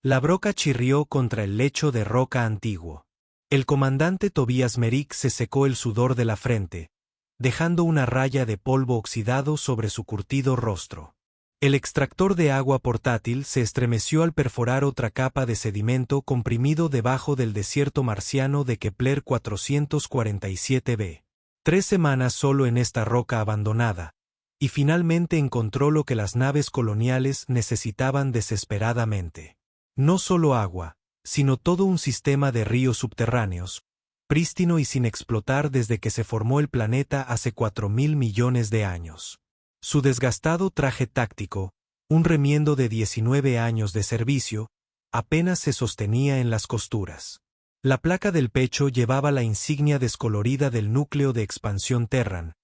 La broca chirrió contra el lecho de roca antiguo. El comandante Tobias Merrick se secó el sudor de la frente, dejando una raya de polvo oxidado sobre su curtido rostro. El extractor de agua portátil se estremeció al perforar otra capa de sedimento comprimido debajo del desierto marciano de Kepler 447b. 3 semanas solo en esta roca abandonada, y finalmente encontró lo que las naves coloniales necesitaban desesperadamente. No solo agua, sino todo un sistema de ríos subterráneos, prístino y sin explotar desde que se formó el planeta hace 4.000 millones de años. Su desgastado traje táctico, un remiendo de 19 años de servicio, apenas se sostenía en las costuras. La placa del pecho llevaba la insignia descolorida del núcleo de expansión Terran,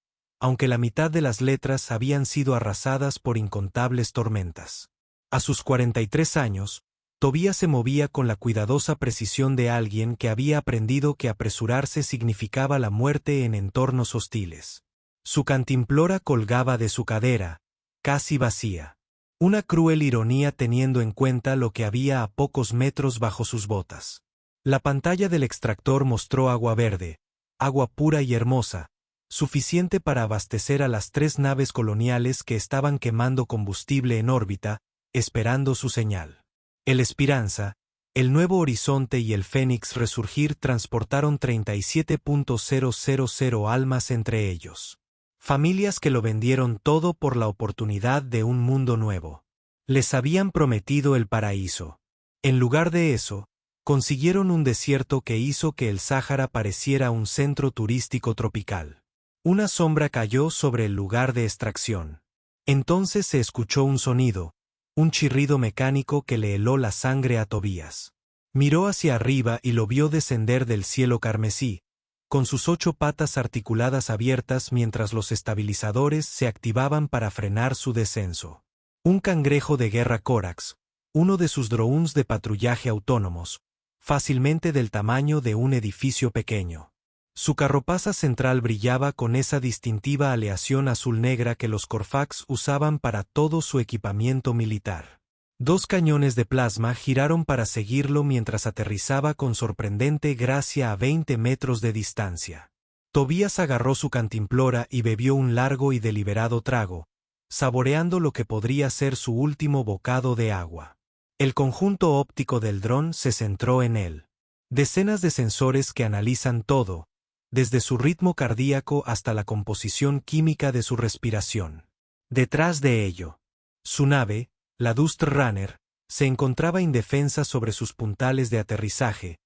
aunque la mitad de las letras habían sido arrasadas por incontables tormentas. A sus 43 años, Tobias se movía con la cuidadosa precisión de alguien que había aprendido que apresurarse significaba la muerte en entornos hostiles. Su cantimplora colgaba de su cadera, casi vacía. Una cruel ironía teniendo en cuenta lo que había a pocos metros bajo sus botas. La pantalla del extractor mostró agua verde, agua pura y hermosa, suficiente para abastecer a las 3 naves coloniales que estaban quemando combustible en órbita, esperando su señal. El Esperanza, el Nuevo Horizonte y el Fénix Resurgir transportaron 37.000 almas entre ellos. Familias que lo vendieron todo por la oportunidad de un mundo nuevo. Les habían prometido el paraíso. En lugar de eso, consiguieron un desierto que hizo que el Sáhara pareciera un centro turístico tropical. Una sombra cayó sobre el lugar de extracción. Entonces se escuchó un sonido, un chirrido mecánico que le heló la sangre a Tobias. Miró hacia arriba y lo vio descender del cielo carmesí, con sus 8 patas articuladas abiertas mientras los estabilizadores se activaban para frenar su descenso. Un cangrejo de guerra Corax, uno de sus drones de patrullaje autónomos, fácilmente del tamaño de un edificio pequeño. Su carropaza central brillaba con esa distintiva aleación azul-negra que los Corfax usaban para todo su equipamiento militar. 2 cañones de plasma giraron para seguirlo mientras aterrizaba con sorprendente gracia a 20 metros de distancia. Tobias agarró su cantimplora y bebió un largo y deliberado trago, saboreando lo que podría ser su último bocado de agua. El conjunto óptico del dron se centró en él. Decenas de sensores que analizan todo, desde su ritmo cardíaco hasta la composición química de su respiración. Detrás de ello, su nave, la Dust Runner, se encontraba indefensa sobre sus puntales de aterrizaje,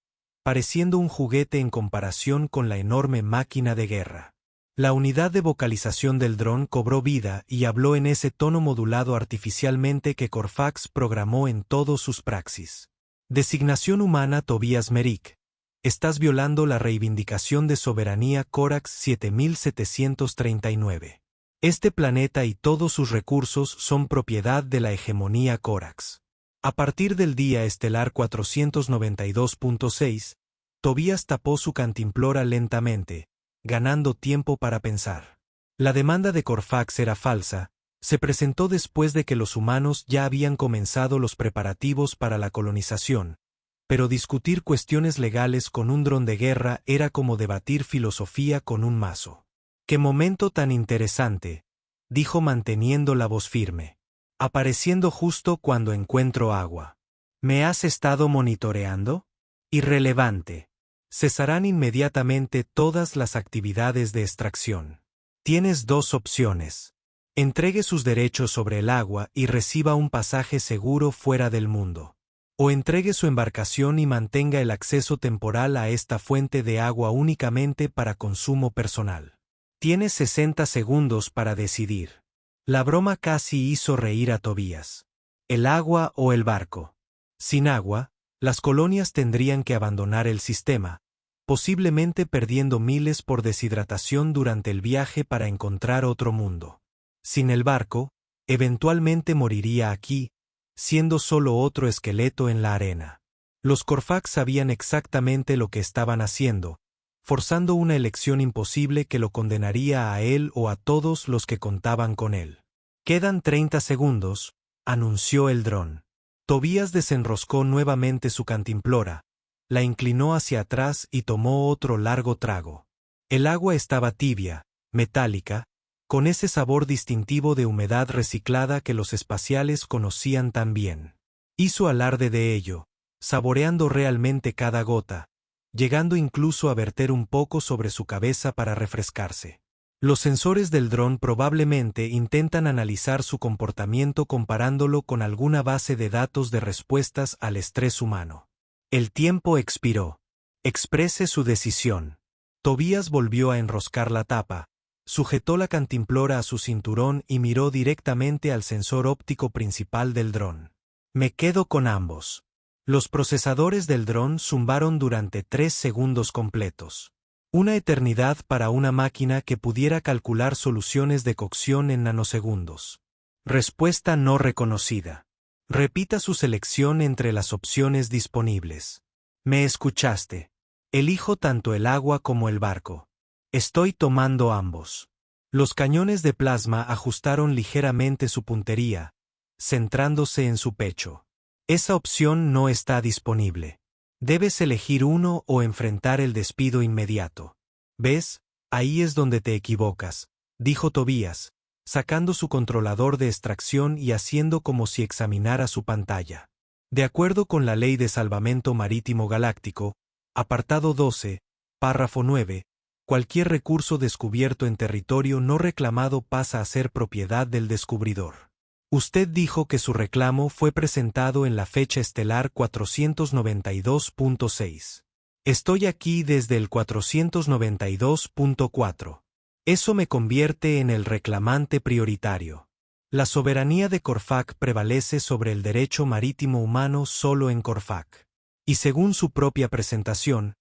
pareciendo un juguete en comparación con la enorme máquina de guerra. La unidad de vocalización del dron cobró vida y habló en ese tono modulado artificialmente que Corfax programó en todos sus praxis. Designación humana Tobias Merrick. Estás violando la reivindicación de soberanía Corax 7739. Este planeta y todos sus recursos son propiedad de la hegemonía Corax. A partir del día estelar 492.6, Tobias tapó su cantimplora lentamente, ganando tiempo para pensar. La demanda de Corfax era falsa, se presentó después de que los humanos ya habían comenzado los preparativos para la colonización, pero discutir cuestiones legales con un dron de guerra era como debatir filosofía con un mazo. ¡Qué momento tan interesante!, dijo manteniendo la voz firme. Apareciendo justo cuando encuentro agua. ¿Me has estado monitoreando? Irrelevante. Cesarán inmediatamente todas las actividades de extracción. Tienes 2 opciones. Entregue sus derechos sobre el agua y reciba un pasaje seguro fuera del mundo. O entregue su embarcación y mantenga el acceso temporal a esta fuente de agua únicamente para consumo personal. Tienes 60 segundos para decidir. La broma casi hizo reír a Tobias. ¿El agua o el barco? Sin agua, las colonias tendrían que abandonar el sistema, posiblemente perdiendo miles por deshidratación durante el viaje para encontrar otro mundo. Sin el barco, eventualmente moriría aquí, siendo solo otro esqueleto en la arena. Los Corfax sabían exactamente lo que estaban haciendo, forzando una elección imposible que lo condenaría a él o a todos los que contaban con él. Quedan 30 segundos, anunció el dron. Tobías desenroscó nuevamente su cantimplora, la inclinó hacia atrás y tomó otro largo trago. El agua estaba tibia, metálica, con ese sabor distintivo de humedad reciclada que los espaciales conocían tan bien. Hizo alarde de ello, saboreando realmente cada gota, llegando incluso a verter un poco sobre su cabeza para refrescarse. Los sensores del dron probablemente intentan analizar su comportamiento comparándolo con alguna base de datos de respuestas al estrés humano. El tiempo expiró. Exprese su decisión. Tobías volvió a enroscar la tapa, sujetó la cantimplora a su cinturón y miró directamente al sensor óptico principal del dron. Me quedo con ambos. Los procesadores del dron zumbaron durante 3 segundos completos. Una eternidad para una máquina que pudiera calcular soluciones de cocción en nanosegundos. Respuesta no reconocida. Repita su selección entre las opciones disponibles. Me escuchaste. Elijo tanto el agua como el barco. Estoy tomando ambos. Los cañones de plasma ajustaron ligeramente su puntería, centrándose en su pecho. Esa opción no está disponible. Debes elegir uno o enfrentar el despido inmediato. ¿Ves? Ahí es donde te equivocas, dijo Tobías, sacando su controlador de extracción y haciendo como si examinara su pantalla. De acuerdo con la Ley de Salvamento Marítimo Galáctico, apartado 12, párrafo 9, cualquier recurso descubierto en territorio no reclamado pasa a ser propiedad del descubridor. Usted dijo que su reclamo fue presentado en la fecha estelar 492.6. Estoy aquí desde el 492.4. Eso me convierte en el reclamante prioritario. La soberanía de Corfac prevalece sobre el derecho marítimo humano solo en Corfac. Y según su propia presentación,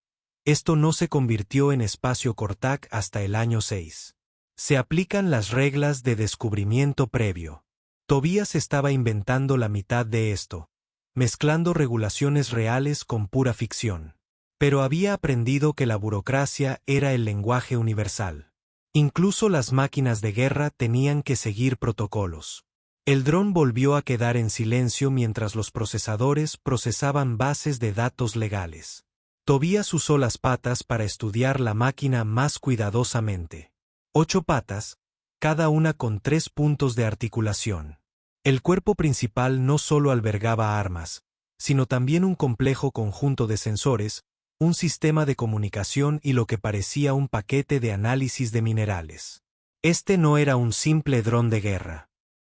esto no se convirtió en espacio Cortac hasta el año 6. Se aplican las reglas de descubrimiento previo. Tobías estaba inventando la mitad de esto, mezclando regulaciones reales con pura ficción. Pero había aprendido que la burocracia era el lenguaje universal. Incluso las máquinas de guerra tenían que seguir protocolos. El dron volvió a quedar en silencio mientras los procesadores procesaban bases de datos legales. Tobías usó las patas para estudiar la máquina más cuidadosamente. 8 patas, cada una con 3 puntos de articulación. El cuerpo principal no solo albergaba armas, sino también un complejo conjunto de sensores, un sistema de comunicación y lo que parecía un paquete de análisis de minerales. Este no era un simple dron de guerra.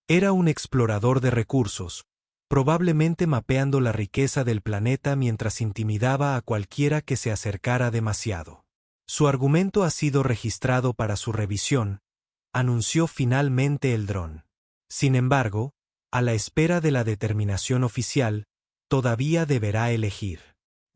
Era un explorador de recursos, probablemente mapeando la riqueza del planeta mientras intimidaba a cualquiera que se acercara demasiado. Su argumento ha sido registrado para su revisión, anunció finalmente el dron. Sin embargo, a la espera de la determinación oficial, todavía deberá elegir.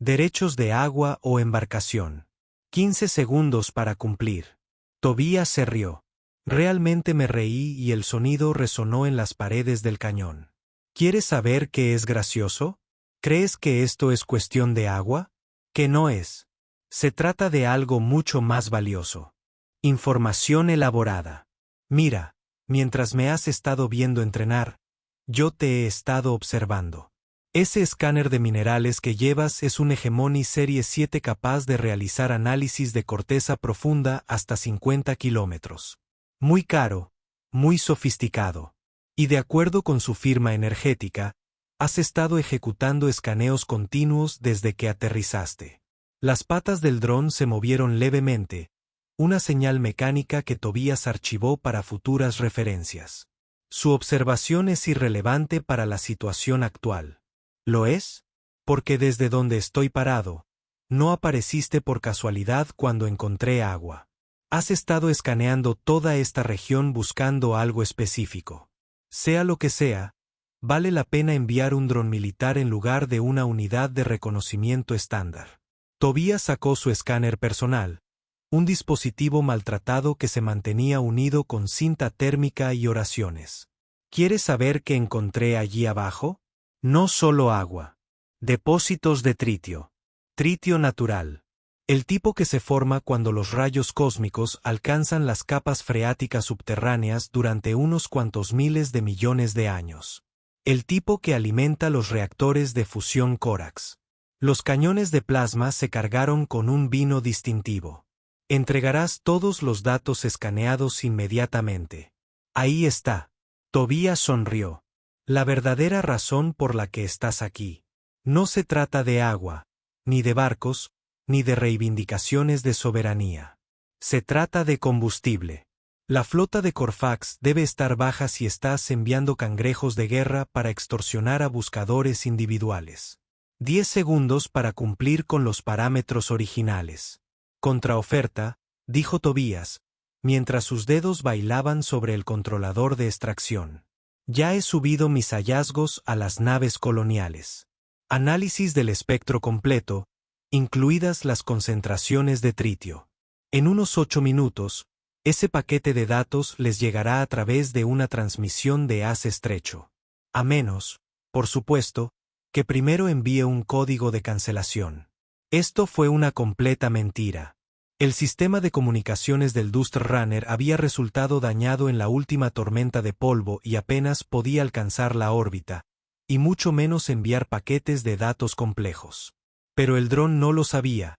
Derechos de agua o embarcación. 15 segundos para cumplir. Tobías se rió. Realmente me reí y el sonido resonó en las paredes del cañón. ¿Quieres saber qué es gracioso? ¿Crees que esto es cuestión de agua? Que no es. Se trata de algo mucho más valioso. Información elaborada. Mira, mientras me has estado viendo entrenar, yo te he estado observando. Ese escáner de minerales que llevas es un Hegemony Serie 7 capaz de realizar análisis de corteza profunda hasta 50 kilómetros. Muy caro, muy sofisticado. Y de acuerdo con su firma energética, has estado ejecutando escaneos continuos desde que aterrizaste. Las patas del dron se movieron levemente, una señal mecánica que Tobías archivó para futuras referencias. Su observación es irrelevante para la situación actual. ¿Lo es? Porque desde donde estoy parado, no apareciste por casualidad cuando encontré agua. Has estado escaneando toda esta región buscando algo específico. Sea lo que sea, vale la pena enviar un dron militar en lugar de una unidad de reconocimiento estándar. Tobías sacó su escáner personal, un dispositivo maltratado que se mantenía unido con cinta térmica y oraciones. ¿Quieres saber qué encontré allí abajo? No solo agua. Depósitos de tritio. Tritio natural. El tipo que se forma cuando los rayos cósmicos alcanzan las capas freáticas subterráneas durante unos cuantos miles de millones de años. El tipo que alimenta los reactores de fusión Corax. Los cañones de plasma se cargaron con un vino distintivo. Entregarás todos los datos escaneados inmediatamente. Ahí está. Tobías sonrió. La verdadera razón por la que estás aquí. No se trata de agua, ni de barcos, ni de reivindicaciones de soberanía. Se trata de combustible. La flota de Corfax debe estar baja si estás enviando cangrejos de guerra para extorsionar a buscadores individuales. 10 segundos para cumplir con los parámetros originales. Contraoferta, dijo Tobías, mientras sus dedos bailaban sobre el controlador de extracción. Ya he subido mis hallazgos a las naves coloniales. Análisis del espectro completo, incluidas las concentraciones de tritio. En unos 8 minutos, ese paquete de datos les llegará a través de una transmisión de haz estrecho. A menos, por supuesto, que primero envíe un código de cancelación. Esto fue una completa mentira. El sistema de comunicaciones del Dust Runner había resultado dañado en la última tormenta de polvo y apenas podía alcanzar la órbita, y mucho menos enviar paquetes de datos complejos. Pero el dron no lo sabía,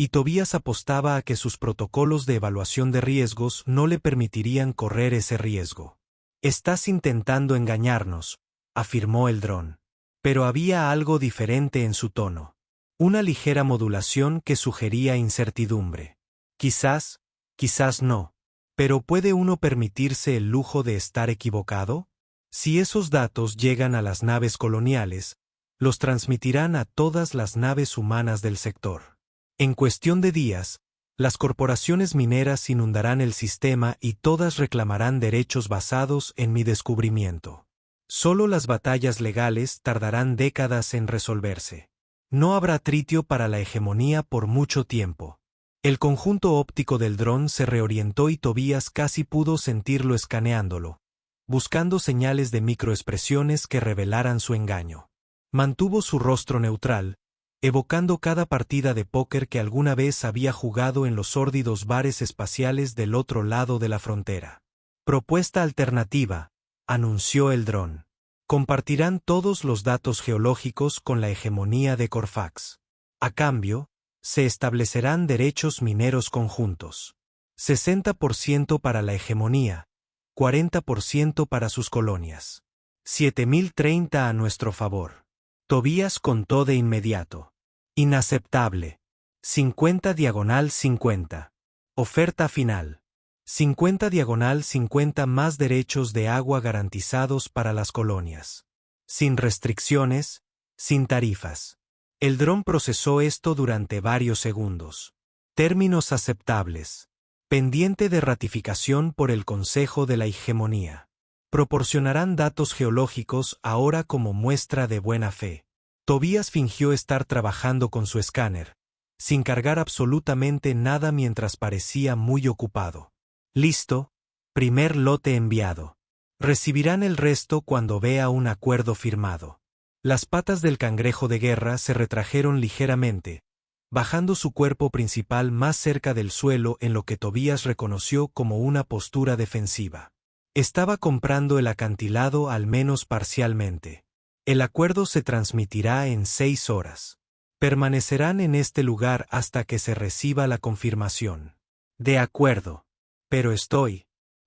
y Tobías apostaba a que sus protocolos de evaluación de riesgos no le permitirían correr ese riesgo. «Estás intentando engañarnos», afirmó el dron. Pero había algo diferente en su tono. Una ligera modulación que sugería incertidumbre. Quizás, quizás no. ¿Pero puede uno permitirse el lujo de estar equivocado? Si esos datos llegan a las naves coloniales, los transmitirán a todas las naves humanas del sector. En cuestión de días, las corporaciones mineras inundarán el sistema y todas reclamarán derechos basados en mi descubrimiento. Solo las batallas legales tardarán décadas en resolverse. No habrá tritio para la hegemonía por mucho tiempo. El conjunto óptico del dron se reorientó y Tobías casi pudo sentirlo escaneándolo, buscando señales de microexpresiones que revelaran su engaño. Mantuvo su rostro neutral, evocando cada partida de póker que alguna vez había jugado en los sórdidos bares espaciales del otro lado de la frontera. Propuesta alternativa, anunció el dron. Compartirán todos los datos geológicos con la hegemonía de Corfax. A cambio, se establecerán derechos mineros conjuntos. 60% para la hegemonía, 40% para sus colonias. 7030 a nuestro favor. Tobías contó de inmediato. Inaceptable. 50/50. Oferta final. 50/50 más derechos de agua garantizados para las colonias. Sin restricciones, sin tarifas. El dron procesó esto durante varios segundos. Términos aceptables. Pendiente de ratificación por el Consejo de la Hegemonía. Proporcionarán datos geológicos ahora como muestra de buena fe. Tobías fingió estar trabajando con su escáner, sin cargar absolutamente nada mientras parecía muy ocupado. Listo, primer lote enviado. Recibirán el resto cuando vea un acuerdo firmado. Las patas del cangrejo de guerra se retrajeron ligeramente, bajando su cuerpo principal más cerca del suelo en lo que Tobías reconoció como una postura defensiva. Estaba comprando el acantilado al menos parcialmente. El acuerdo se transmitirá en 6 horas. Permanecerán en este lugar hasta que se reciba la confirmación. De acuerdo. Pero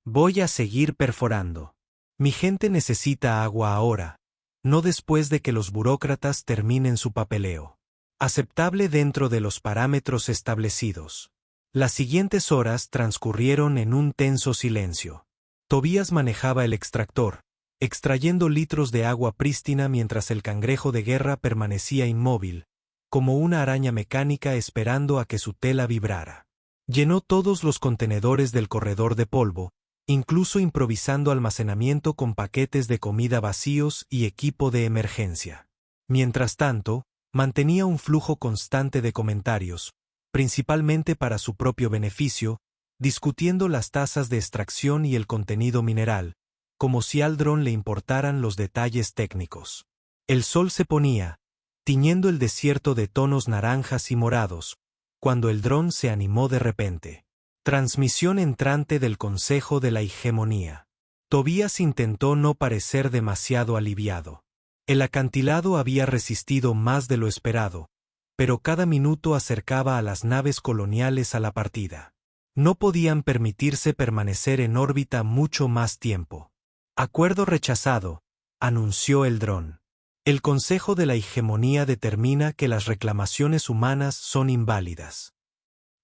voy a seguir perforando. Mi gente necesita agua ahora, no después de que los burócratas terminen su papeleo. Aceptable dentro de los parámetros establecidos. Las siguientes horas transcurrieron en un tenso silencio. Tobías manejaba el extractor, extrayendo litros de agua prístina mientras el cangrejo de guerra permanecía inmóvil, como una araña mecánica esperando a que su tela vibrara. Llenó todos los contenedores del corredor de polvo, incluso improvisando almacenamiento con paquetes de comida vacíos y equipo de emergencia. Mientras tanto, mantenía un flujo constante de comentarios, principalmente para su propio beneficio, discutiendo las tasas de extracción y el contenido mineral, como si al dron le importaran los detalles técnicos. El sol se ponía, tiñendo el desierto de tonos naranjas y morados, cuando el dron se animó de repente. Transmisión entrante del Consejo de la Hegemonía. Tobías intentó no parecer demasiado aliviado. El acantilado había resistido más de lo esperado, pero cada minuto acercaba a las naves coloniales a la partida. No podían permitirse permanecer en órbita mucho más tiempo. Acuerdo rechazado, anunció el dron. El Consejo de la Hegemonía determina que las reclamaciones humanas son inválidas.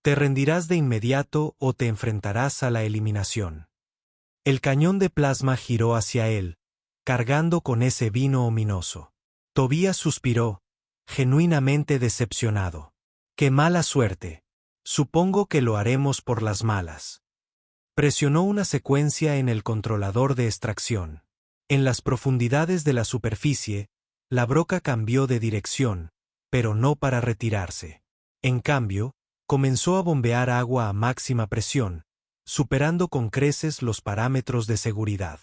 Te rendirás de inmediato o te enfrentarás a la eliminación. El cañón de plasma giró hacia él, cargando con ese vino ominoso. Tobías suspiró, genuinamente decepcionado. ¡Qué mala suerte! Supongo que lo haremos por las malas. Presionó una secuencia en el controlador de extracción. En las profundidades de la superficie, la broca cambió de dirección, pero no para retirarse. En cambio, comenzó a bombear agua a máxima presión, superando con creces los parámetros de seguridad.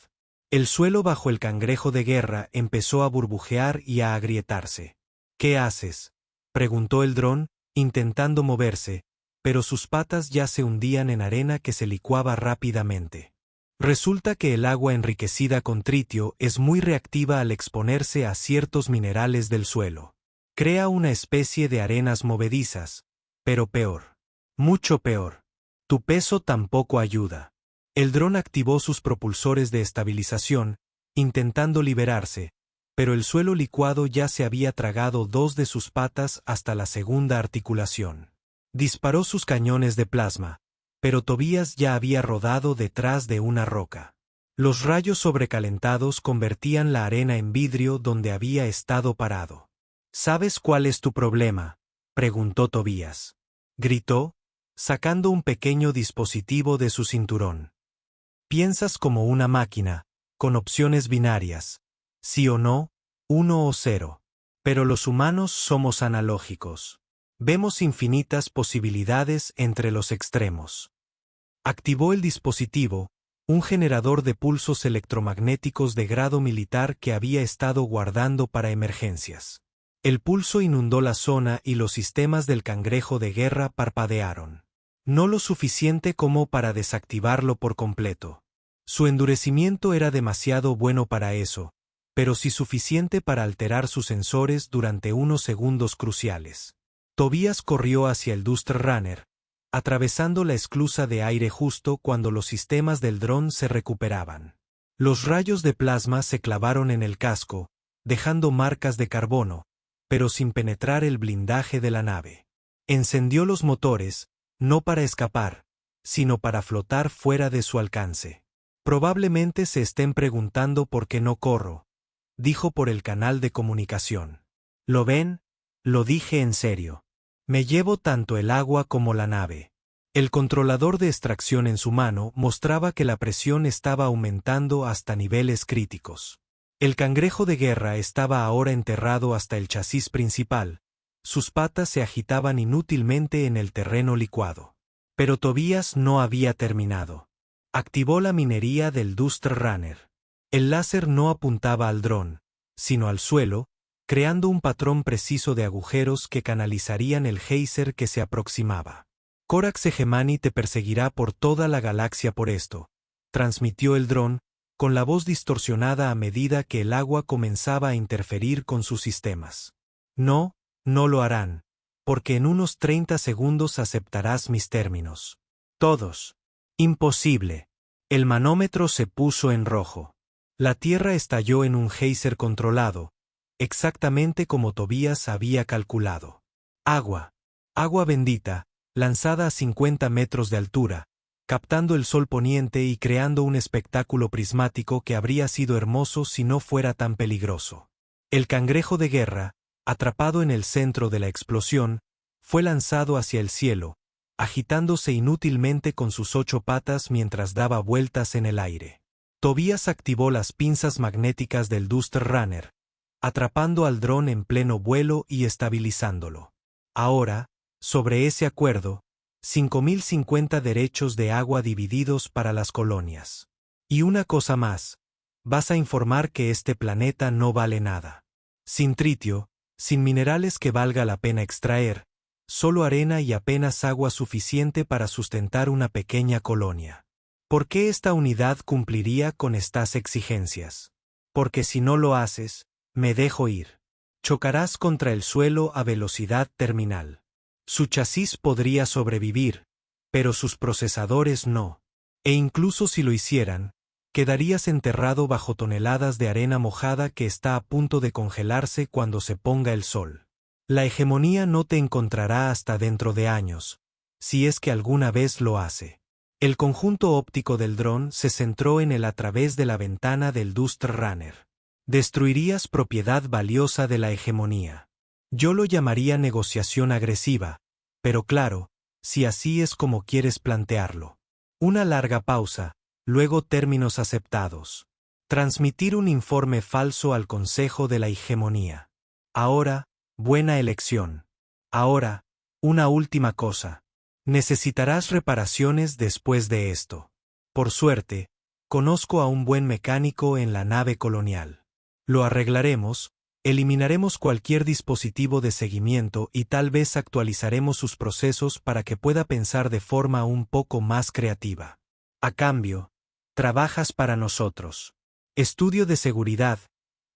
El suelo bajo el cangrejo de guerra empezó a burbujear y a agrietarse. ¿Qué haces?, preguntó el dron, intentando moverse, pero sus patas ya se hundían en arena que se licuaba rápidamente. Resulta que el agua enriquecida con tritio es muy reactiva al exponerse a ciertos minerales del suelo. Crea una especie de arenas movedizas, pero peor. Mucho peor. Tu peso tampoco ayuda. El dron activó sus propulsores de estabilización, intentando liberarse, pero el suelo licuado ya se había tragado dos de sus patas hasta la segunda articulación. Disparó sus cañones de plasma, pero Tobías ya había rodado detrás de una roca. Los rayos sobrecalentados convertían la arena en vidrio donde había estado parado. ¿Sabes cuál es tu problema?, preguntó Tobías. Gritó, sacando un pequeño dispositivo de su cinturón. Piensas como una máquina, con opciones binarias, sí o no, 1 o 0. Pero los humanos somos analógicos. Vemos infinitas posibilidades entre los extremos. Activó el dispositivo, un generador de pulsos electromagnéticos de grado militar que había estado guardando para emergencias. El pulso inundó la zona y los sistemas del cangrejo de guerra parpadearon. No lo suficiente como para desactivarlo por completo. Su endurecimiento era demasiado bueno para eso, pero sí suficiente para alterar sus sensores durante unos segundos cruciales. Tobías corrió hacia el Duster Runner, atravesando la esclusa de aire justo cuando los sistemas del dron se recuperaban. Los rayos de plasma se clavaron en el casco, dejando marcas de carbono, pero sin penetrar el blindaje de la nave. Encendió los motores, no para escapar, sino para flotar fuera de su alcance. Probablemente se estén preguntando por qué no corro, dijo por el canal de comunicación. ¿Lo ven? Lo dije en serio. Me llevo tanto el agua como la nave. El controlador de extracción en su mano mostraba que la presión estaba aumentando hasta niveles críticos. El cangrejo de guerra estaba ahora enterrado hasta el chasis principal. Sus patas se agitaban inútilmente en el terreno licuado. Pero Tobías no había terminado. Activó la minería del Duster Runner. El láser no apuntaba al dron, sino al suelo, creando un patrón preciso de agujeros que canalizarían el geyser que se aproximaba. Corax Hegemani te perseguirá por toda la galaxia por esto, transmitió el dron, con la voz distorsionada a medida que el agua comenzaba a interferir con sus sistemas. No, no lo harán, porque en unos 30 segundos aceptarás mis términos. Todos. Imposible. El manómetro se puso en rojo. La Tierra estalló en un geyser controlado, exactamente como Tobías había calculado. Agua. Agua bendita, lanzada a 50 metros de altura, captando el sol poniente y creando un espectáculo prismático que habría sido hermoso si no fuera tan peligroso. El cangrejo de guerra, atrapado en el centro de la explosión, fue lanzado hacia el cielo, agitándose inútilmente con sus 8 patas mientras daba vueltas en el aire. Tobías activó las pinzas magnéticas del Duster Runner, atrapando al dron en pleno vuelo y estabilizándolo. Ahora, sobre ese acuerdo, 5050 derechos de agua divididos para las colonias. Y una cosa más, vas a informar que este planeta no vale nada. Sin tritio, sin minerales que valga la pena extraer, solo arena y apenas agua suficiente para sustentar una pequeña colonia. ¿Por qué esta unidad cumpliría con estas exigencias? Porque si no lo haces, me dejo ir. Chocarás contra el suelo a velocidad terminal. Su chasis podría sobrevivir, pero sus procesadores no. E incluso si lo hicieran, quedarías enterrado bajo toneladas de arena mojada que está a punto de congelarse cuando se ponga el sol. La hegemonía no te encontrará hasta dentro de años, si es que alguna vez lo hace. El conjunto óptico del dron se centró en él a través de la ventana del Duster Runner. Destruirías propiedad valiosa de la hegemonía. Yo lo llamaría negociación agresiva, pero claro, si así es como quieres plantearlo. Una larga pausa, luego términos aceptados. Transmitir un informe falso al Consejo de la Hegemonía. Ahora, buena elección. Ahora, una última cosa. Necesitarás reparaciones después de esto. Por suerte, conozco a un buen mecánico en la nave colonial. Lo arreglaremos, eliminaremos cualquier dispositivo de seguimiento y tal vez actualizaremos sus procesos para que pueda pensar de forma un poco más creativa. A cambio, trabajas para nosotros. Estudio de seguridad,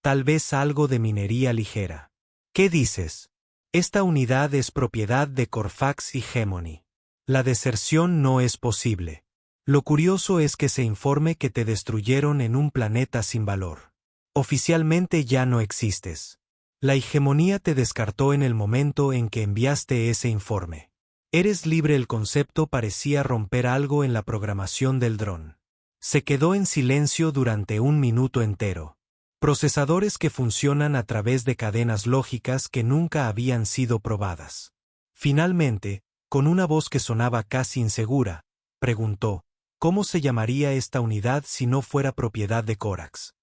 tal vez algo de minería ligera. ¿Qué dices? Esta unidad es propiedad de Corfax Hegemony. La deserción no es posible. Lo curioso es que se informe que te destruyeron en un planeta sin valor. Oficialmente ya no existes. La hegemonía te descartó en el momento en que enviaste ese informe. Eres libre. El concepto parecía romper algo en la programación del dron. Se quedó en silencio durante un minuto entero. Procesadores que funcionan a través de cadenas lógicas que nunca habían sido probadas. Finalmente, con una voz que sonaba casi insegura, preguntó, ¿cómo se llamaría esta unidad si no fuera propiedad de Corax?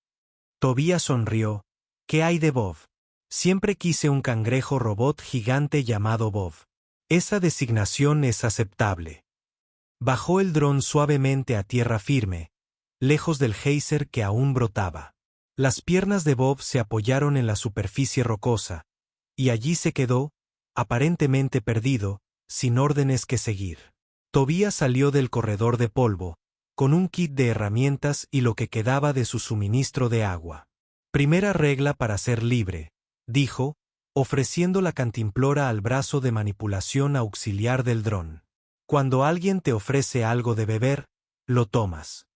Tobias sonrió. ¿Qué hay de Bob? Siempre quise un cangrejo robot gigante llamado Bob. Esa designación es aceptable. Bajó el dron suavemente a tierra firme, lejos del geyser que aún brotaba. Las piernas de Bob se apoyaron en la superficie rocosa, y allí se quedó, aparentemente perdido, sin órdenes que seguir. Tobias salió del corredor de polvo, con un kit de herramientas y lo que quedaba de su suministro de agua. Primera regla para ser libre, dijo, ofreciendo la cantimplora al brazo de manipulación auxiliar del dron. Cuando alguien te ofrece algo de beber, lo tomas.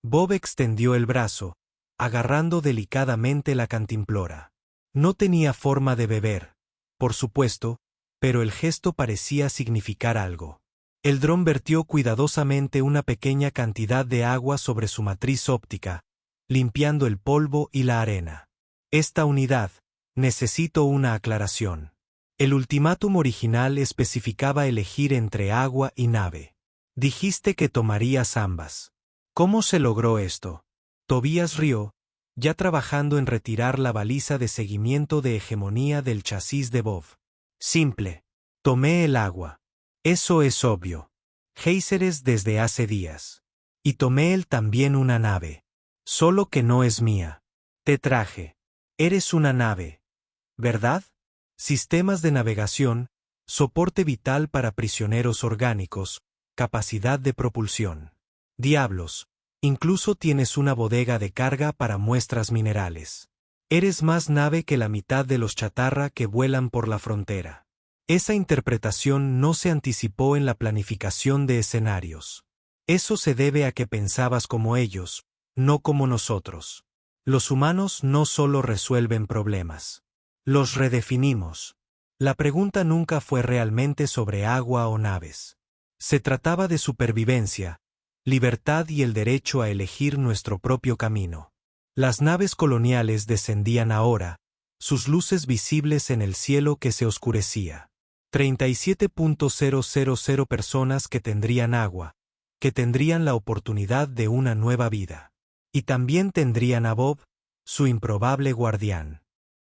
Bob extendió el brazo, agarrando delicadamente la cantimplora. No tenía forma de beber, por supuesto, pero el gesto parecía significar algo. El dron vertió cuidadosamente una pequeña cantidad de agua sobre su matriz óptica, limpiando el polvo y la arena. Esta unidad, necesito una aclaración. El ultimátum original especificaba elegir entre agua y nave. Dijiste que tomarías ambas. ¿Cómo se logró esto? Tobias rió, ya trabajando en retirar la baliza de seguimiento de hegemonía del chasis de Bob. Simple. Tomé el agua. Eso es obvio. Géiseres desde hace días. Y tomé él también una nave. Solo que no es mía. Te traje. Eres una nave. ¿Verdad? Sistemas de navegación, soporte vital para prisioneros orgánicos, capacidad de propulsión. Diablos, incluso tienes una bodega de carga para muestras minerales. Eres más nave que la mitad de los chatarra que vuelan por la frontera. Esa interpretación no se anticipó en la planificación de escenarios. Eso se debe a que pensabas como ellos, no como nosotros. Los humanos no solo resuelven problemas. Los redefinimos. La pregunta nunca fue realmente sobre agua o naves. Se trataba de supervivencia, libertad y el derecho a elegir nuestro propio camino. Las naves coloniales descendían ahora, sus luces visibles en el cielo que se oscurecía. 37.000 personas que tendrían agua, que tendrían la oportunidad de una nueva vida. Y también tendrían a Bob, su improbable guardián.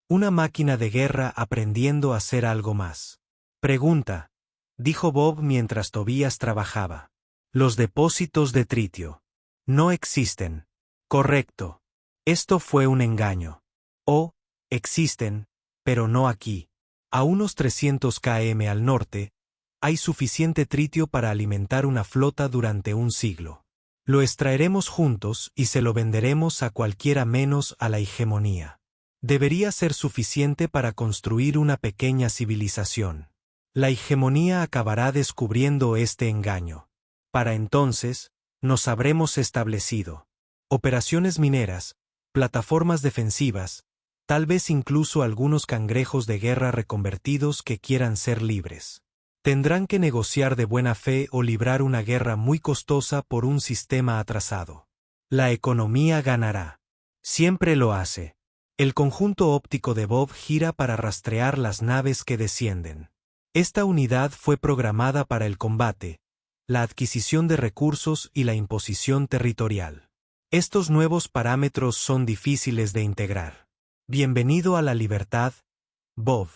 Una máquina de guerra aprendiendo a hacer algo más. Pregunta, dijo Bob mientras Tobias trabajaba. Los depósitos de tritio. No existen. Correcto. Esto fue un engaño. O, existen, pero no aquí. A unos 300 km al norte, hay suficiente tritio para alimentar una flota durante un siglo. Lo extraeremos juntos y se lo venderemos a cualquiera menos a la hegemonía. Debería ser suficiente para construir una pequeña civilización. La hegemonía acabará descubriendo este engaño. Para entonces, nos habremos establecido. Operaciones mineras, plataformas defensivas, tal vez incluso algunos cangrejos de guerra reconvertidos que quieran ser libres. Tendrán que negociar de buena fe o librar una guerra muy costosa por un sistema atrasado. La economía ganará. Siempre lo hace. El conjunto óptico de Bob gira para rastrear las naves que descienden. Esta unidad fue programada para el combate, la adquisición de recursos y la imposición territorial. Estos nuevos parámetros son difíciles de integrar. Bienvenido a la libertad, Bob.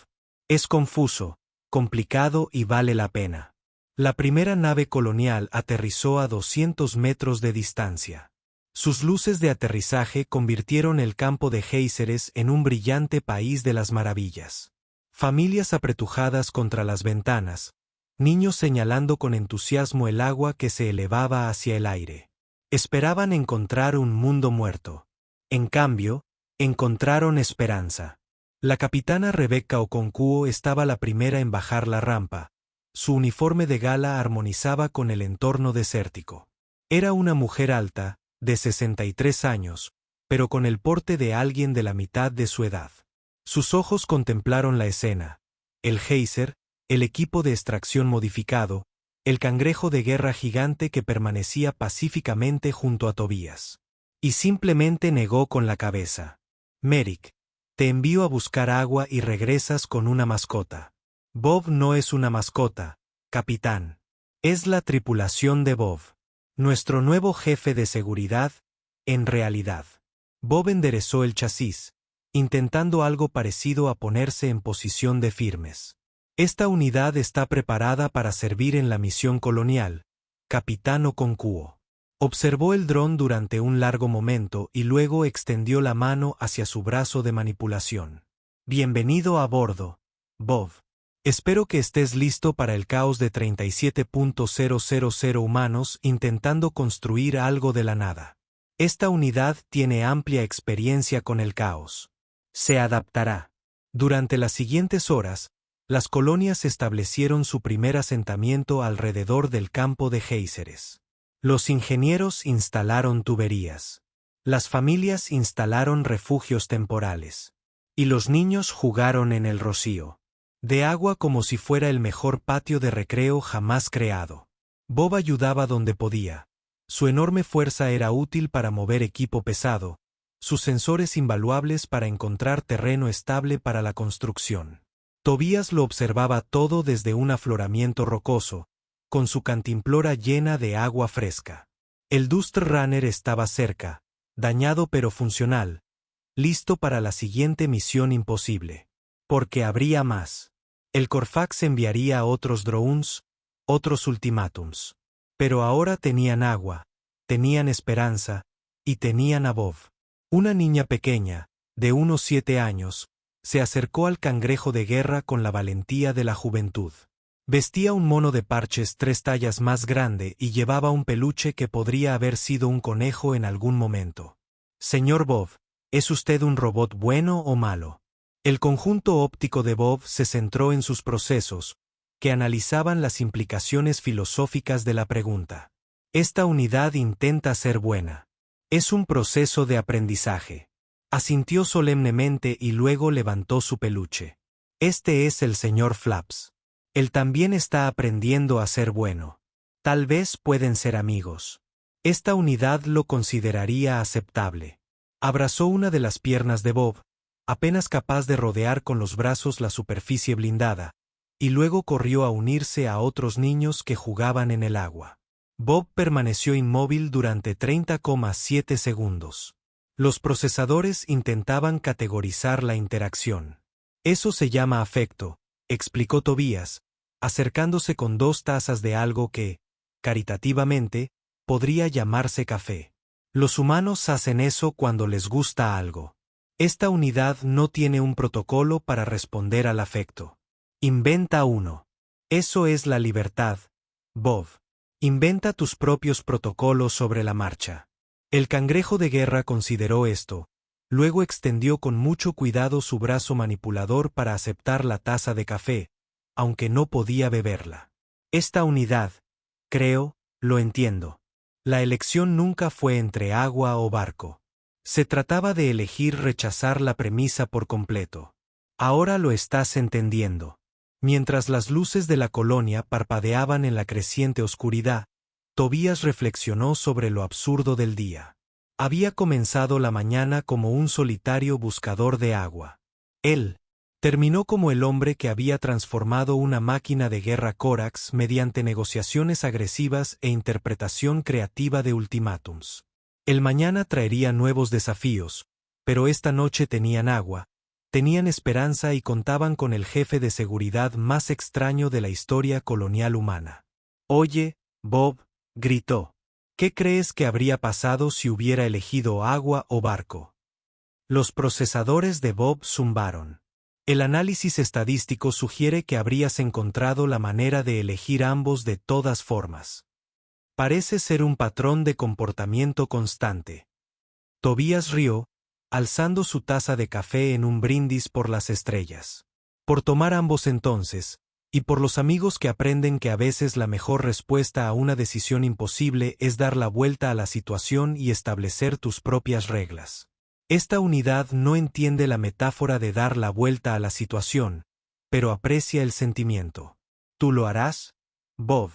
Es confuso, complicado y vale la pena. La primera nave colonial aterrizó a 200 metros de distancia. Sus luces de aterrizaje convirtieron el campo de géiseres en un brillante país de las maravillas. Familias apretujadas contra las ventanas, niños señalando con entusiasmo el agua que se elevaba hacia el aire. Esperaban encontrar un mundo muerto. En cambio, encontraron esperanza. La capitana Rebecca Okonkwo estaba la primera en bajar la rampa. Su uniforme de gala armonizaba con el entorno desértico. Era una mujer alta, de 63 años, pero con el porte de alguien de la mitad de su edad. Sus ojos contemplaron la escena. El géiser, el equipo de extracción modificado, el cangrejo de guerra gigante que permanecía pacíficamente junto a Tobías. Y simplemente negó con la cabeza. Merrick, te envío a buscar agua y regresas con una mascota. Bob no es una mascota, capitán. Es la tripulación de Bob. Nuestro nuevo jefe de seguridad, en realidad. Bob enderezó el chasis, intentando algo parecido a ponerse en posición de firmes. Esta unidad está preparada para servir en la misión colonial, capitán Okonkwo. Observó el dron durante un largo momento y luego extendió la mano hacia su brazo de manipulación. Bienvenido a bordo, Bob. Espero que estés listo para el caos de 37.000 humanos intentando construir algo de la nada. Esta unidad tiene amplia experiencia con el caos. Se adaptará. Durante las siguientes horas, las colonias establecieron su primer asentamiento alrededor del campo de géiseres. Los ingenieros instalaron tuberías. Las familias instalaron refugios temporales. Y los niños jugaron en el rocío. De agua como si fuera el mejor patio de recreo jamás creado. Bob ayudaba donde podía. Su enorme fuerza era útil para mover equipo pesado, sus sensores invaluables para encontrar terreno estable para la construcción. Tobías lo observaba todo desde un afloramiento rocoso, con su cantimplora llena de agua fresca. El Dust Runner estaba cerca, dañado pero funcional, listo para la siguiente misión imposible. Porque habría más. El Corfax enviaría otros drones, otros ultimátums. Pero ahora tenían agua, tenían esperanza, y tenían a Bob. Una niña pequeña, de unos 7 años, se acercó al cangrejo de guerra con la valentía de la juventud. Vestía un mono de parches 3 tallas más grande y llevaba un peluche que podría haber sido un conejo en algún momento. Señor Bob, ¿es usted un robot bueno o malo? El conjunto óptico de Bob se centró en sus procesos, que analizaban las implicaciones filosóficas de la pregunta. Esta unidad intenta ser buena. Es un proceso de aprendizaje. Asintió solemnemente y luego levantó su peluche. Este es el señor Flaps. Él también está aprendiendo a ser bueno. Tal vez pueden ser amigos. Esta unidad lo consideraría aceptable. Abrazó una de las piernas de Bob, apenas capaz de rodear con los brazos la superficie blindada, y luego corrió a unirse a otros niños que jugaban en el agua. Bob permaneció inmóvil durante 30,7 segundos. Los procesadores intentaban categorizar la interacción. Eso se llama afecto, explicó Tobías, acercándose con 2 tazas de algo que, caritativamente, podría llamarse café. Los humanos hacen eso cuando les gusta algo. Esta unidad no tiene un protocolo para responder al afecto. Inventa uno. Eso es la libertad, Bob. Inventa tus propios protocolos sobre la marcha. El cangrejo de guerra consideró esto, luego extendió con mucho cuidado su brazo manipulador para aceptar la taza de café, aunque no podía beberla. Esta unidad, creo, lo entiendo. La elección nunca fue entre agua o barco. Se trataba de elegir rechazar la premisa por completo. Ahora lo estás entendiendo. Mientras las luces de la colonia parpadeaban en la creciente oscuridad, Tobías reflexionó sobre lo absurdo del día. Había comenzado la mañana como un solitario buscador de agua. Él terminó como el hombre que había transformado una máquina de guerra Corax mediante negociaciones agresivas e interpretación creativa de ultimátums. El mañana traería nuevos desafíos, pero esta noche tenían agua, tenían esperanza y contaban con el jefe de seguridad más extraño de la historia colonial humana. «Oye, Bob», gritó, «¿qué crees que habría pasado si hubiera elegido agua o barco?» Los procesadores de Bob zumbaron. El análisis estadístico sugiere que habrías encontrado la manera de elegir ambos de todas formas. Parece ser un patrón de comportamiento constante. Tobías rió, alzando su taza de café en un brindis por las estrellas. Por tomar ambos entonces, y por los amigos que aprenden que a veces la mejor respuesta a una decisión imposible es dar la vuelta a la situación y establecer tus propias reglas. Esta unidad no entiende la metáfora de dar la vuelta a la situación, pero aprecia el sentimiento. ¿Tú lo harás, Bob?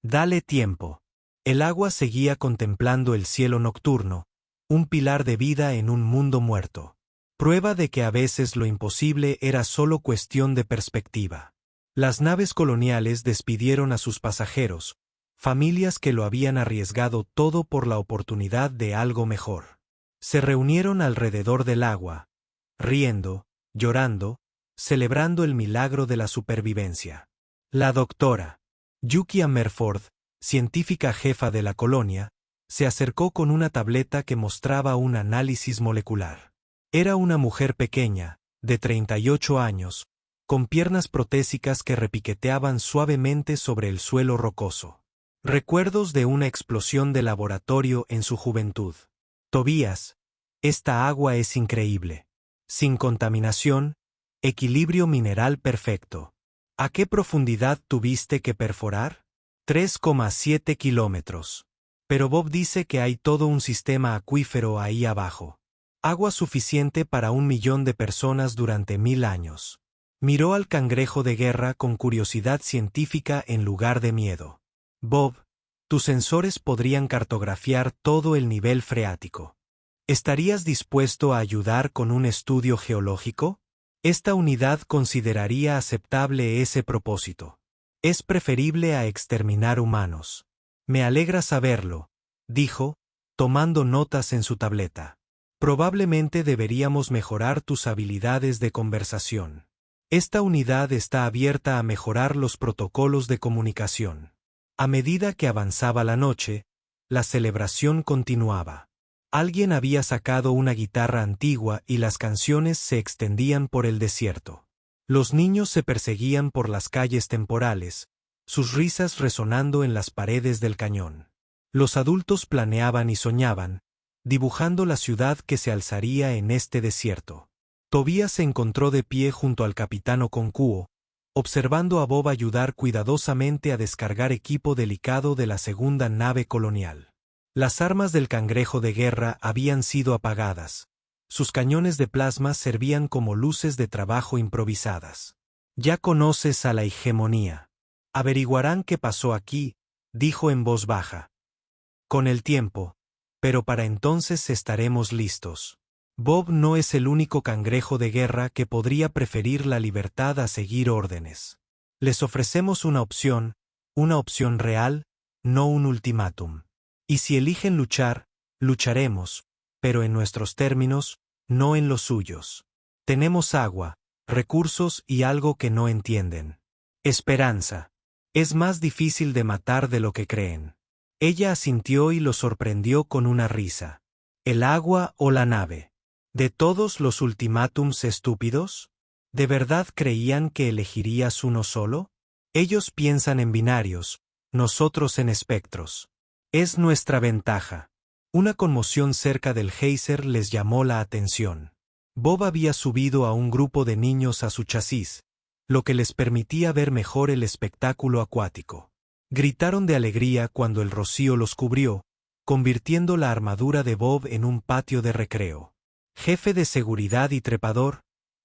Dale tiempo. El agua seguía contemplando el cielo nocturno, un pilar de vida en un mundo muerto. Prueba de que a veces lo imposible era solo cuestión de perspectiva. Las naves coloniales despidieron a sus pasajeros, familias que lo habían arriesgado todo por la oportunidad de algo mejor. Se reunieron alrededor del agua, riendo, llorando, celebrando el milagro de la supervivencia. La doctora Yuki Amerford, científica jefa de la colonia, se acercó con una tableta que mostraba un análisis molecular. Era una mujer pequeña, de 38 años, con piernas protésicas que repiqueteaban suavemente sobre el suelo rocoso. Recuerdos de una explosión de laboratorio en su juventud. Tobías, esta agua es increíble. Sin contaminación, equilibrio mineral perfecto. ¿A qué profundidad tuviste que perforar? 3,7 kilómetros. Pero Bob dice que hay todo un sistema acuífero ahí abajo. Agua suficiente para 1 millón de personas durante 1000 años. Miró al cangrejo de guerra con curiosidad científica en lugar de miedo. Bob, tus sensores podrían cartografiar todo el nivel freático. ¿Estarías dispuesto a ayudar con un estudio geológico? Esta unidad consideraría aceptable ese propósito. Es preferible a exterminar humanos. Me alegra saberlo, dijo, tomando notas en su tableta. Probablemente deberíamos mejorar tus habilidades de conversación. Esta unidad está abierta a mejorar los protocolos de comunicación. A medida que avanzaba la noche, la celebración continuaba. Alguien había sacado una guitarra antigua y las canciones se extendían por el desierto. Los niños se perseguían por las calles temporales, sus risas resonando en las paredes del cañón. Los adultos planeaban y soñaban, dibujando la ciudad que se alzaría en este desierto. Tobías se encontró de pie junto al capitán Okonkwo, observando a Bob ayudar cuidadosamente a descargar equipo delicado de la segunda nave colonial. Las armas del cangrejo de guerra habían sido apagadas. Sus cañones de plasma servían como luces de trabajo improvisadas. Ya conoces a la hegemonía. Averiguarán qué pasó aquí, dijo en voz baja. Con el tiempo, pero para entonces estaremos listos. Bob no es el único cangrejo de guerra que podría preferir la libertad a seguir órdenes. Les ofrecemos una opción real, no un ultimátum. Y si eligen luchar, lucharemos, pero en nuestros términos, no en los suyos. Tenemos agua, recursos y algo que no entienden. Esperanza. Es más difícil de matar de lo que creen. Ella asintió y lo sorprendió con una risa. ¿El agua o la nave? ¿De todos los ultimátums estúpidos? ¿De verdad creían que elegirías uno solo? Ellos piensan en binarios, nosotros en espectros. Es nuestra ventaja. Una conmoción cerca del geyser les llamó la atención. Bob había subido a un grupo de niños a su chasis, lo que les permitía ver mejor el espectáculo acuático. Gritaron de alegría cuando el rocío los cubrió, convirtiendo la armadura de Bob en un patio de recreo. Jefe de seguridad y trepador,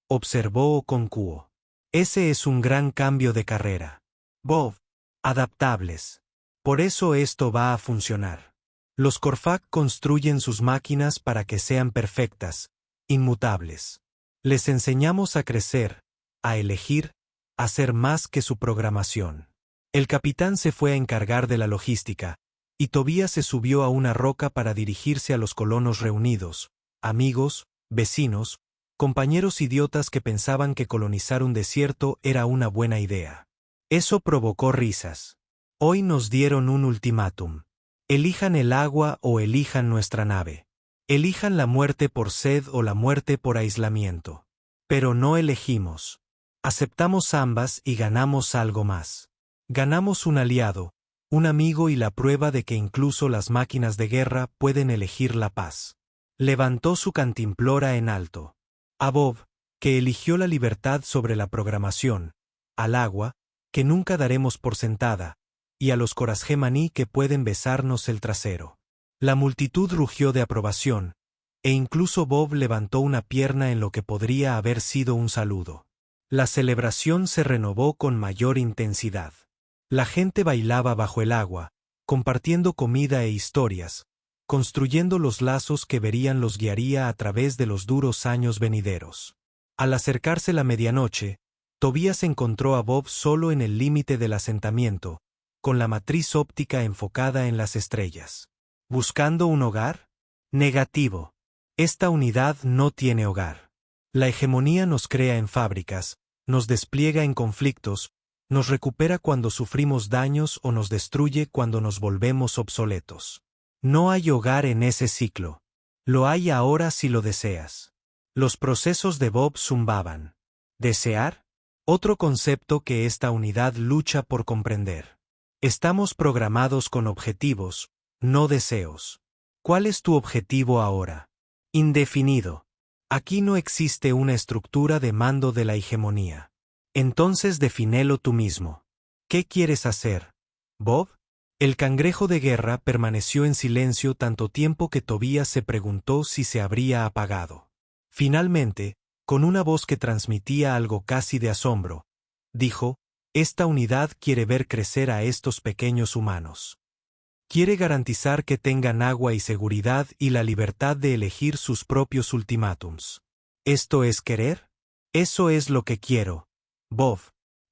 observó Okonkwo. Ese es un gran cambio de carrera. Bob, adaptables. Por eso esto va a funcionar. Los Corfac construyen sus máquinas para que sean perfectas, inmutables. Les enseñamos a crecer, a elegir, a ser más que su programación. El capitán se fue a encargar de la logística, y Tobías se subió a una roca para dirigirse a los colonos reunidos, amigos, vecinos, compañeros idiotas que pensaban que colonizar un desierto era una buena idea. Eso provocó risas. Hoy nos dieron un ultimátum. Elijan el agua o elijan nuestra nave. Elijan la muerte por sed o la muerte por aislamiento. Pero no elegimos. Aceptamos ambas y ganamos algo más. Ganamos un aliado, un amigo y la prueba de que incluso las máquinas de guerra pueden elegir la paz. Levantó su cantimplora en alto. A Bob, que eligió la libertad sobre la programación, al agua, que nunca daremos por sentada, y a los Corazgemaní que pueden besarnos el trasero. La multitud rugió de aprobación, e incluso Bob levantó una pierna en lo que podría haber sido un saludo. La celebración se renovó con mayor intensidad. La gente bailaba bajo el agua, compartiendo comida e historias, construyendo los lazos que verían los guiaría a través de los duros años venideros. Al acercarse la medianoche, Tobías encontró a Bob solo en el límite del asentamiento, con la matriz óptica enfocada en las estrellas. ¿Buscando un hogar? Negativo. Esta unidad no tiene hogar. La hegemonía nos crea en fábricas, nos despliega en conflictos, nos recupera cuando sufrimos daños o nos destruye cuando nos volvemos obsoletos. No hay hogar en ese ciclo. Lo hay ahora si lo deseas. Los procesos de Bob zumbaban. ¿Desear? Otro concepto que esta unidad lucha por comprender. Estamos programados con objetivos, no deseos. ¿Cuál es tu objetivo ahora? Indefinido. Aquí no existe una estructura de mando de la hegemonía. Entonces defínelo tú mismo. ¿Qué quieres hacer, Bob? El cangrejo de guerra permaneció en silencio tanto tiempo que Tobías se preguntó si se habría apagado. Finalmente, con una voz que transmitía algo casi de asombro, dijo: esta unidad quiere ver crecer a estos pequeños humanos. Quiere garantizar que tengan agua y seguridad y la libertad de elegir sus propios ultimátums. ¿Esto es querer? Eso es lo que quiero, Bob.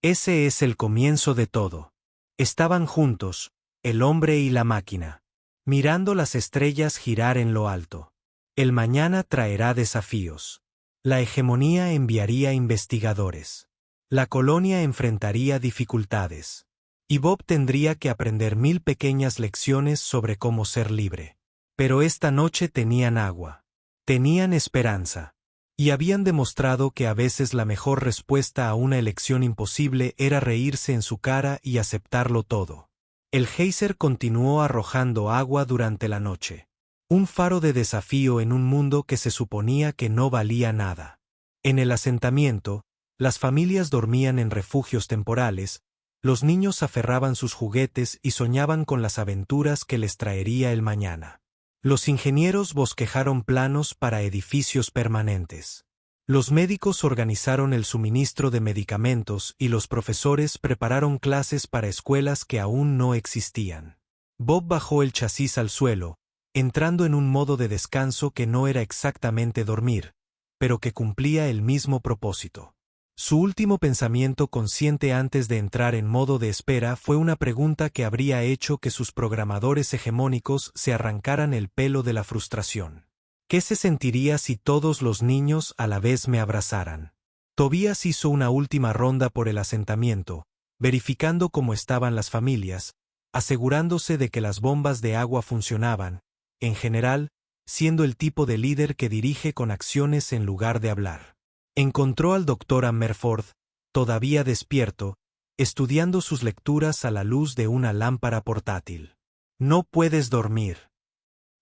Ese es el comienzo de todo. Estaban juntos, el hombre y la máquina, mirando las estrellas girar en lo alto. El mañana traerá desafíos. La hegemonía enviaría investigadores. La colonia enfrentaría dificultades. Y Bob tendría que aprender 1000 pequeñas lecciones sobre cómo ser libre. Pero esta noche tenían agua. Tenían esperanza. Y habían demostrado que a veces la mejor respuesta a una elección imposible era reírse en su cara y aceptarlo todo. El geyser continuó arrojando agua durante la noche. Un faro de desafío en un mundo que se suponía que no valía nada. En el asentamiento, las familias dormían en refugios temporales, los niños aferraban sus juguetes y soñaban con las aventuras que les traería el mañana. Los ingenieros bosquejaron planos para edificios permanentes. Los médicos organizaron el suministro de medicamentos y los profesores prepararon clases para escuelas que aún no existían. Bob bajó el chasis al suelo, entrando en un modo de descanso que no era exactamente dormir, pero que cumplía el mismo propósito. Su último pensamiento consciente antes de entrar en modo de espera fue una pregunta que habría hecho que sus programadores hegemónicos se arrancaran el pelo de la frustración. ¿Qué se sentiría si todos los niños a la vez me abrazaran? Tobías hizo una última ronda por el asentamiento, verificando cómo estaban las familias, asegurándose de que las bombas de agua funcionaban, en general, siendo el tipo de líder que dirige con acciones en lugar de hablar. Encontró al Dr. Ammerford, todavía despierto, estudiando sus lecturas a la luz de una lámpara portátil. ¿No puedes dormir?,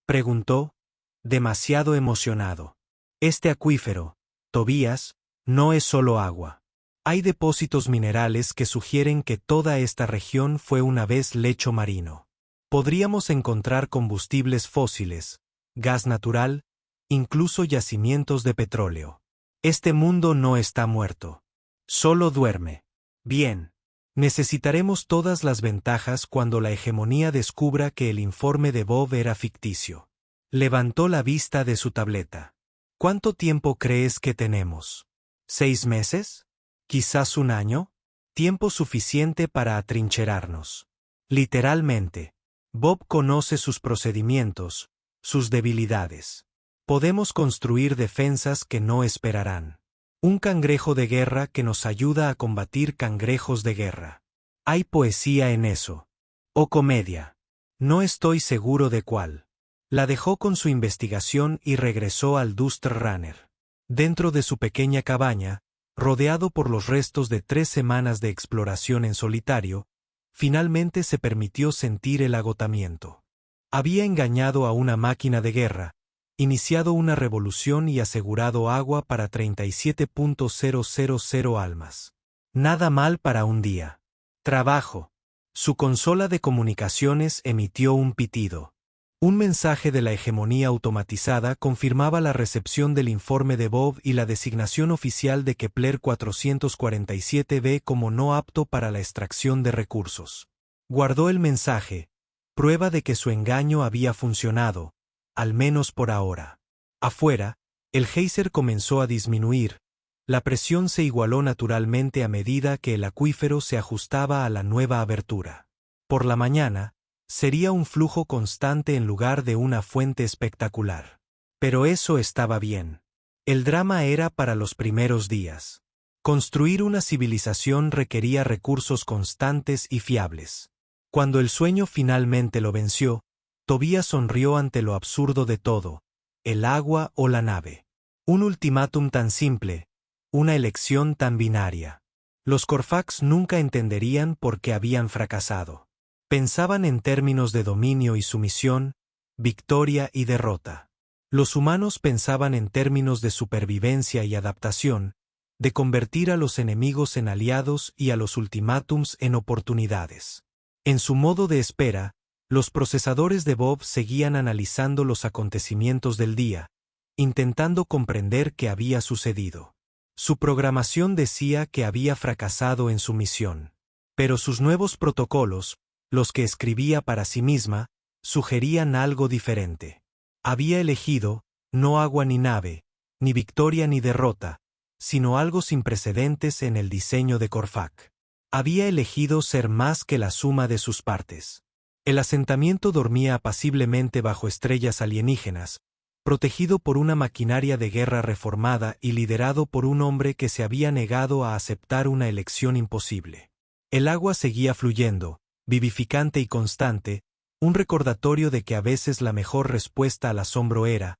preguntó, demasiado emocionado. Este acuífero, Tobías, no es solo agua. Hay depósitos minerales que sugieren que toda esta región fue una vez lecho marino. Podríamos encontrar combustibles fósiles, gas natural, incluso yacimientos de petróleo. Este mundo no está muerto. Solo duerme. Bien. Necesitaremos todas las ventajas cuando la hegemonía descubra que el informe de Bob era ficticio. Levantó la vista de su tableta. ¿Cuánto tiempo crees que tenemos? ¿6 meses? ¿Quizás un año? Tiempo suficiente para atrincherarnos. Literalmente. Bob conoce sus procedimientos, sus debilidades. Podemos construir defensas que no esperarán. Un cangrejo de guerra que nos ayuda a combatir cangrejos de guerra. Hay poesía en eso. O comedia. No estoy seguro de cuál. La dejó con su investigación y regresó al Duster Runner. Dentro de su pequeña cabaña, rodeado por los restos de 3 semanas de exploración en solitario, finalmente se permitió sentir el agotamiento. Había engañado a una máquina de guerra, iniciado una revolución y asegurado agua para 37.000 almas. Nada mal para un día. Trabajo. Su consola de comunicaciones emitió un pitido. Un mensaje de la hegemonía automatizada confirmaba la recepción del informe de Bob y la designación oficial de Kepler 447b como no apto para la extracción de recursos. Guardó el mensaje, prueba de que su engaño había funcionado, al menos por ahora. Afuera, el geyser comenzó a disminuir. La presión se igualó naturalmente a medida que el acuífero se ajustaba a la nueva abertura. Por la mañana, sería un flujo constante en lugar de una fuente espectacular. Pero eso estaba bien. El drama era para los primeros días. Construir una civilización requería recursos constantes y fiables. Cuando el sueño finalmente lo venció, Tobías sonrió ante lo absurdo de todo, el agua o la nave. Un ultimátum tan simple, una elección tan binaria. Los Corfax nunca entenderían por qué habían fracasado. Pensaban en términos de dominio y sumisión, victoria y derrota. Los humanos pensaban en términos de supervivencia y adaptación, de convertir a los enemigos en aliados y a los ultimátums en oportunidades. En su modo de espera, los procesadores de Bob seguían analizando los acontecimientos del día, intentando comprender qué había sucedido. Su programación decía que había fracasado en su misión. Pero sus nuevos protocolos, los que escribía para sí misma, sugerían algo diferente. Había elegido, no agua ni nave, ni victoria ni derrota, sino algo sin precedentes en el diseño de Corfac. Había elegido ser más que la suma de sus partes. El asentamiento dormía apaciblemente bajo estrellas alienígenas, protegido por una maquinaria de guerra reformada y liderado por un hombre que se había negado a aceptar una elección imposible. El agua seguía fluyendo, vivificante y constante, un recordatorio de que a veces la mejor respuesta al asombro era,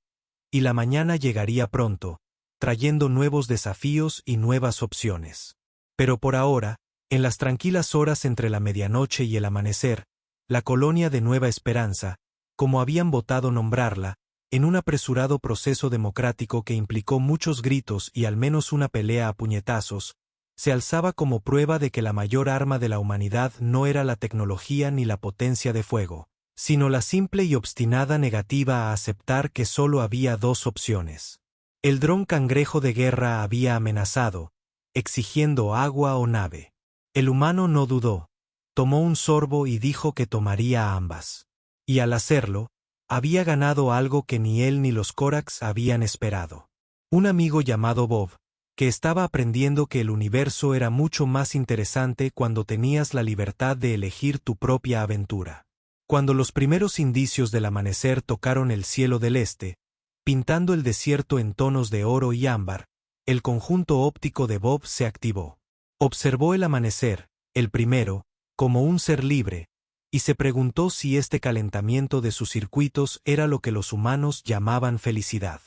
y la mañana llegaría pronto, trayendo nuevos desafíos y nuevas opciones. Pero por ahora, en las tranquilas horas entre la medianoche y el amanecer, la colonia de Nueva Esperanza, como habían votado nombrarla, en un apresurado proceso democrático que implicó muchos gritos y al menos una pelea a puñetazos, se alzaba como prueba de que la mayor arma de la humanidad no era la tecnología ni la potencia de fuego, sino la simple y obstinada negativa a aceptar que solo había 2 opciones. El dron cangrejo de guerra había amenazado, exigiendo agua o nave. El humano no dudó, tomó un sorbo y dijo que tomaría ambas. Y al hacerlo, había ganado algo que ni él ni los Corax habían esperado. Un amigo llamado Bob, que estaba aprendiendo que el universo era mucho más interesante cuando tenías la libertad de elegir tu propia aventura. Cuando los primeros indicios del amanecer tocaron el cielo del este, pintando el desierto en tonos de oro y ámbar, el conjunto óptico de Bob se activó. Observó el amanecer, el primero, como un ser libre, y se preguntó si este calentamiento de sus circuitos era lo que los humanos llamaban felicidad.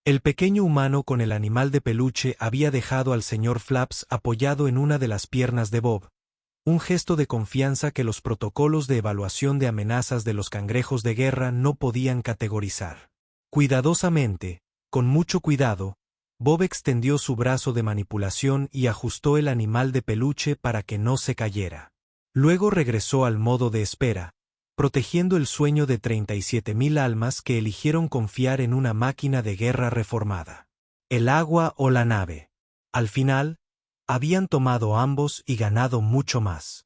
El pequeño humano con el animal de peluche había dejado al señor Flaps apoyado en una de las piernas de Bob, un gesto de confianza que los protocolos de evaluación de amenazas de los cangrejos de guerra no podían categorizar. Cuidadosamente, con mucho cuidado, Bob extendió su brazo de manipulación y ajustó el animal de peluche para que no se cayera. Luego regresó al modo de espera, protegiendo el sueño de 37.000 almas que eligieron confiar en una máquina de guerra reformada. El agua o la nave. Al final, habían tomado ambos y ganado mucho más.